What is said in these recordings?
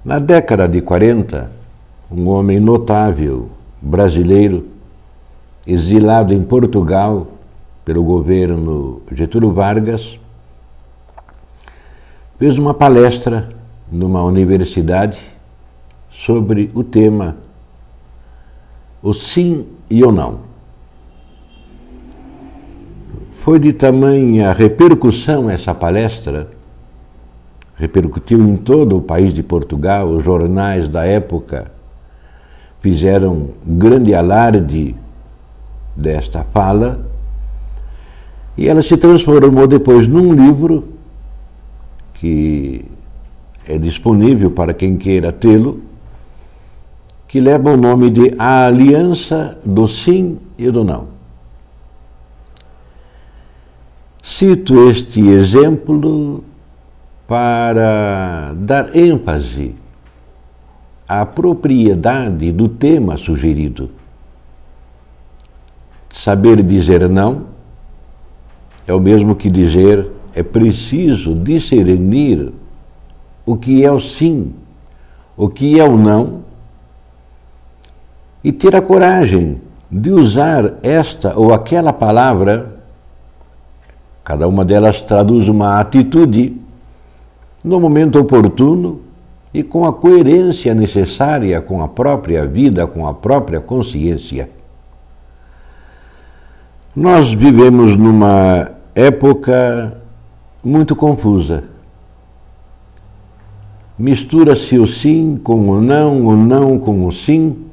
Na década de 40, um homem notável brasileiro, exilado em Portugal pelo governo Getúlio Vargas, fez uma palestra numa universidade sobre o tema o sim e o não. Foi de tamanha repercussão essa palestra, repercutiu em todo o país de Portugal, os jornais da época fizeram grande alarde desta fala, e ela se transformou depois num livro que é disponível para quem queira tê-lo, que leva o nome de A Aliança do Sim e do Não. Cito este exemplo para dar ênfase à propriedade do tema sugerido. Saber dizer não é o mesmo que dizer é preciso discernir o que é o sim, o que é o não, e ter a coragem de usar esta ou aquela palavra, cada uma delas traduz uma atitude, no momento oportuno e com a coerência necessária com a própria vida, com a própria consciência. Nós vivemos numa época muito confusa. Mistura-se o sim com o não com o sim,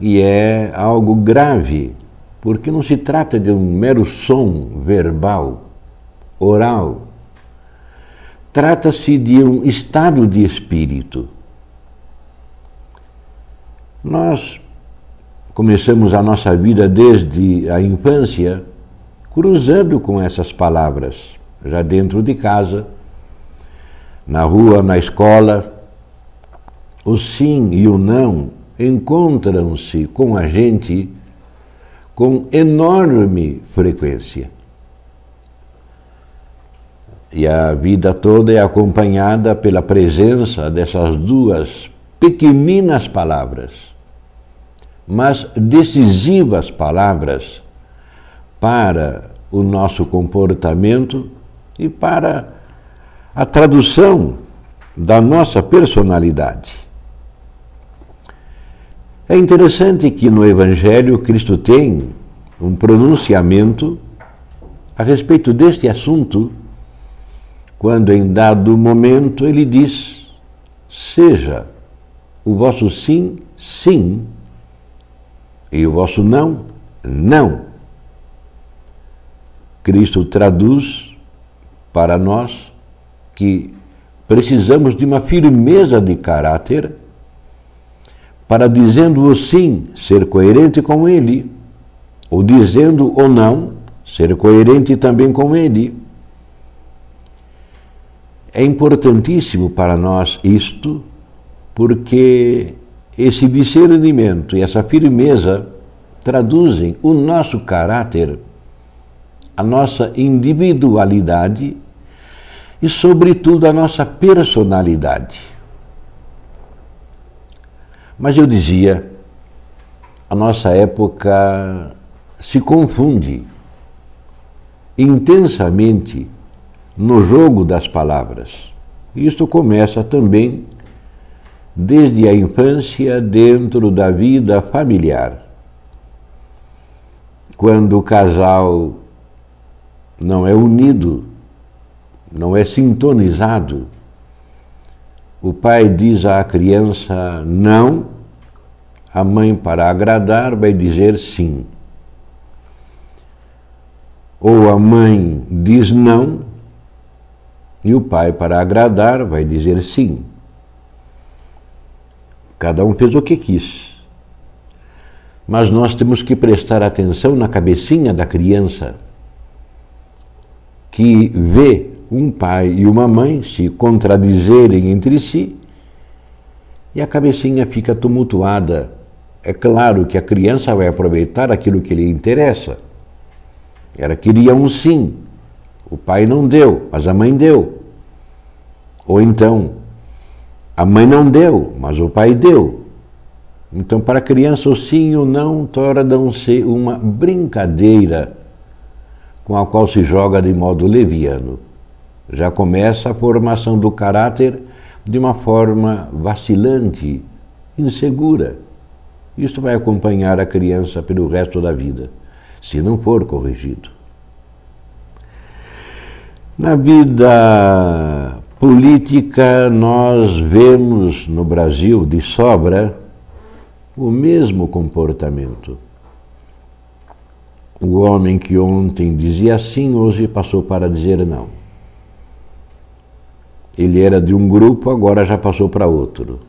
e é algo grave, porque não se trata de um mero som verbal, oral. Trata-se de um estado de espírito. Nós começamos a nossa vida desde a infância cruzando com essas palavras, já dentro de casa, na rua, na escola. O sim e o não encontram-se com a gente com enorme frequência. E a vida toda é acompanhada pela presença dessas duas pequeninas palavras, mas decisivas palavras para o nosso comportamento e para a tradução da nossa personalidade. É interessante que no Evangelho Cristo tem um pronunciamento a respeito deste assunto, quando em dado momento ele diz: seja o vosso sim, sim, e o vosso não, não. Cristo traduz para nós que precisamos de uma firmeza de caráter para, dizendo o sim, ser coerente com ele, ou dizendo o não, ser coerente também com ele. É importantíssimo para nós isto, porque esse discernimento e essa firmeza traduzem o nosso caráter, a nossa individualidade e, sobretudo, a nossa personalidade. Mas eu dizia, a nossa época se confunde intensamente no jogo das palavras. Isto começa também desde a infância, dentro da vida familiar. Quando o casal não é unido, não é sintonizado, o pai diz à criança não, a mãe, para agradar, vai dizer sim. Ou a mãe diz não, e o pai, para agradar, vai dizer sim. Cada um fez o que quis. Mas nós temos que prestar atenção na cabecinha da criança, que vê um pai e uma mãe se contradizerem entre si, e a cabecinha fica tumultuada. É claro que a criança vai aproveitar aquilo que lhe interessa. Ela queria um sim, o pai não deu, mas a mãe deu. Ou então, A mãe não deu, mas o pai deu. Então, para a criança, o sim e o não tornam-se uma brincadeira com a qual se joga de modo leviano. Já começa a formação do caráter de uma forma vacilante, insegura. Isto vai acompanhar a criança pelo resto da vida, se não for corrigido. Na vida política, nós vemos no Brasil, de sobra, o mesmo comportamento. O homem que ontem dizia sim, hoje passou para dizer não. Ele era de um grupo, agora já passou para outro.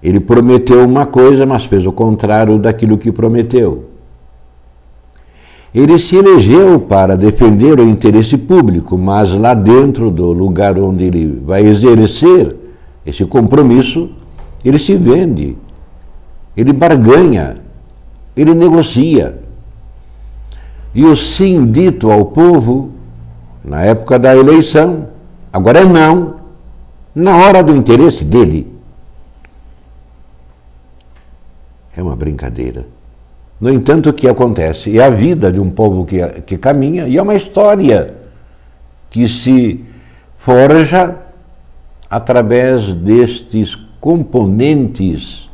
Ele prometeu uma coisa, mas fez o contrário daquilo que prometeu. Ele se elegeu para defender o interesse público, mas lá dentro do lugar onde ele vai exercer esse compromisso, ele se vende, ele barganha, ele negocia. E o sim dito ao povo, na época da eleição, agora é não, na hora do interesse dele. É uma brincadeira. No entanto, o que acontece? É a vida de um povo que caminha, e é uma história que se forja através destes componentes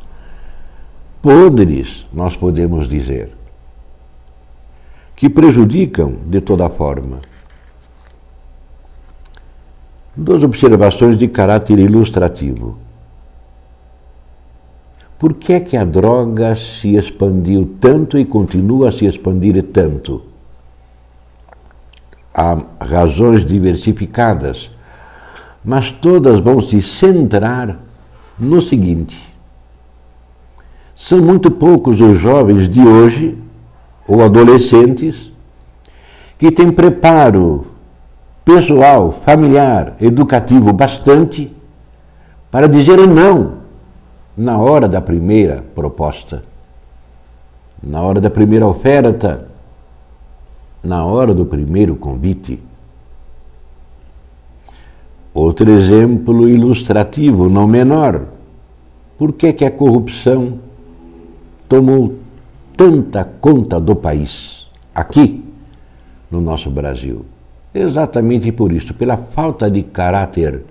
podres, nós podemos dizer, que prejudicam de toda forma. Duas observações de caráter ilustrativo. Por que é que a droga se expandiu tanto e continua a se expandir tanto? Há razões diversificadas, mas todas vão se centrar no seguinte: são muito poucos os jovens de hoje, ou adolescentes, que têm preparo pessoal, familiar, educativo bastante para dizer não na hora da primeira proposta, na hora da primeira oferta, na hora do primeiro convite. Outro exemplo ilustrativo, não menor. Por que que a corrupção tomou tanta conta do país, aqui no nosso Brasil? Exatamente por isso, pela falta de caráter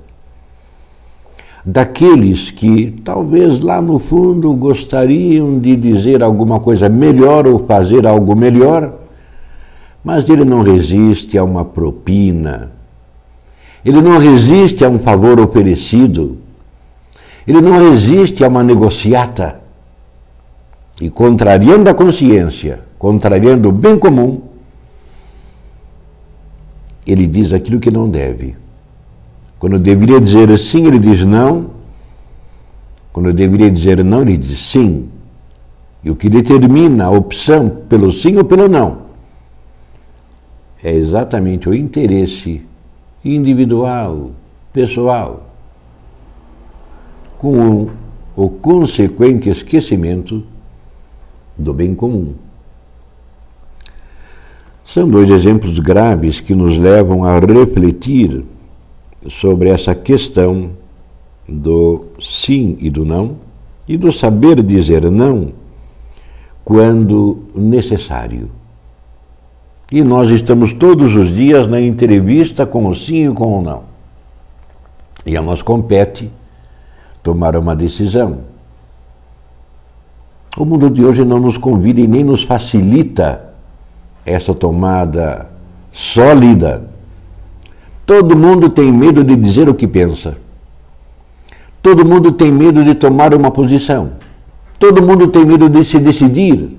daqueles que talvez lá no fundo gostariam de dizer alguma coisa melhor ou fazer algo melhor, mas ele não resiste a uma propina, ele não resiste a um favor oferecido, ele não resiste a uma negociata. E contrariando a consciência, contrariando o bem comum, ele diz aquilo que não deve. Quando eu deveria dizer sim, ele diz não. Quando eu deveria dizer não, ele diz sim. E o que determina a opção pelo sim ou pelo não é exatamente o interesse individual, pessoal, com o consequente esquecimento do bem comum. São dois exemplos graves que nos levam a refletir sobre essa questão do sim e do não, e do saber dizer não quando necessário. E nós estamos todos os dias na entrevista com o sim e com o não. E a nós compete tomar uma decisão. O mundo de hoje não nos convida e nem nos facilita essa tomada sólida. Todo mundo tem medo de dizer o que pensa. Todo mundo tem medo de tomar uma posição. Todo mundo tem medo de se decidir.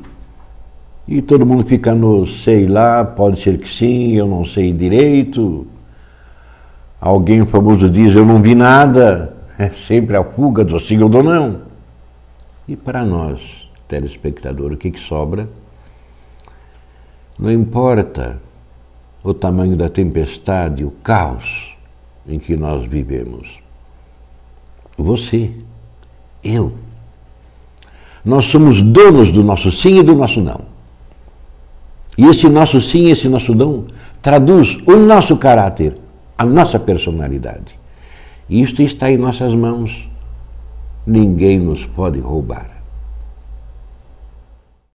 E todo mundo fica no sei lá, pode ser que sim, eu não sei direito. Alguém famoso diz, eu não vi nada. É sempre a fuga do sim ou do não. E para nós, telespectador, o que sobra? Não importa o tamanho da tempestade, o caos em que nós vivemos. Você, eu, nós somos donos do nosso sim e do nosso não. E esse nosso sim e esse nosso não traduz o nosso caráter, a nossa personalidade. Isto está em nossas mãos. Ninguém nos pode roubar.